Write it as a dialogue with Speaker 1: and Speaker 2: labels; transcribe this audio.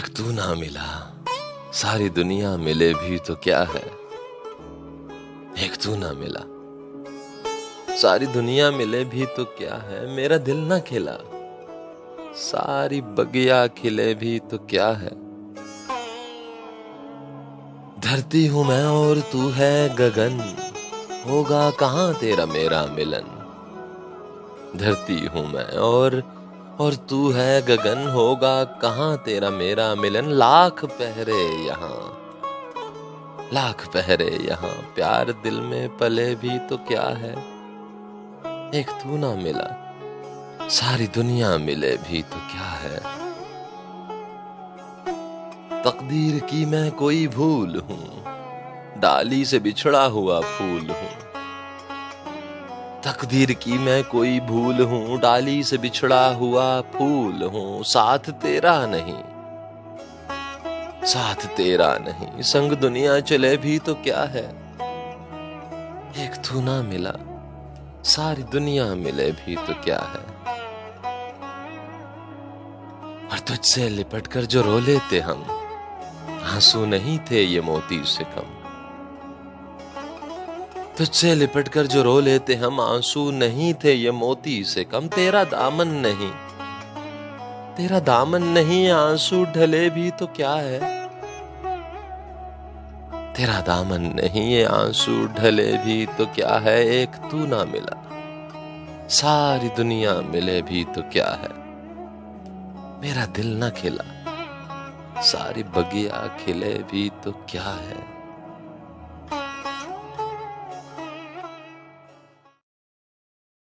Speaker 1: एक तू ना मिला, सारी दुनिया मिले भी तो क्या है। एक तू ना मिला, सारी दुनिया मिले भी तो क्या है। मेरा दिल ना खिला, सारी बगिया खिले भी तो क्या है। धरती हूं मैं और तू है गगन, होगा कहाँ तेरा मेरा मिलन। धरती हूं मैं और तू है गगन, होगा कहाँ तेरा मेरा मिलन। लाख पहरे यहाँ, लाख पहरे यहाँ, प्यार दिल में पले भी तो क्या है। एक तू ना मिला, सारी दुनिया मिले भी तो क्या है। तकदीर की मैं कोई भूल हूँ, डाली से बिछड़ा हुआ फूल हूँ। तकदीर की मैं कोई भूल हूँ, डाली से बिछड़ा हुआ फूल हूँ। साथ तेरा नहीं, साथ तेरा नहीं, संग दुनिया चले भी तो क्या है। एक तू ना मिला, सारी दुनिया मिले भी तो क्या है। और तुझसे लिपट कर जो रो लेते हम, आंसू नहीं थे ये मोती से कम। तुझसे लिपट कर जो रो लेते हम, आंसू नहीं थे ये मोती से कम। तेरा दामन नहीं, तेरा दामन नहीं, आंसू ढले भी तो क्या है। तेरा दामन नहीं, ये आंसू ढले भी तो क्या है। एक तू ना मिला, सारी दुनिया मिले भी तो क्या है। मेरा दिल ना खिला, सारी बगिया खिले भी तो क्या है।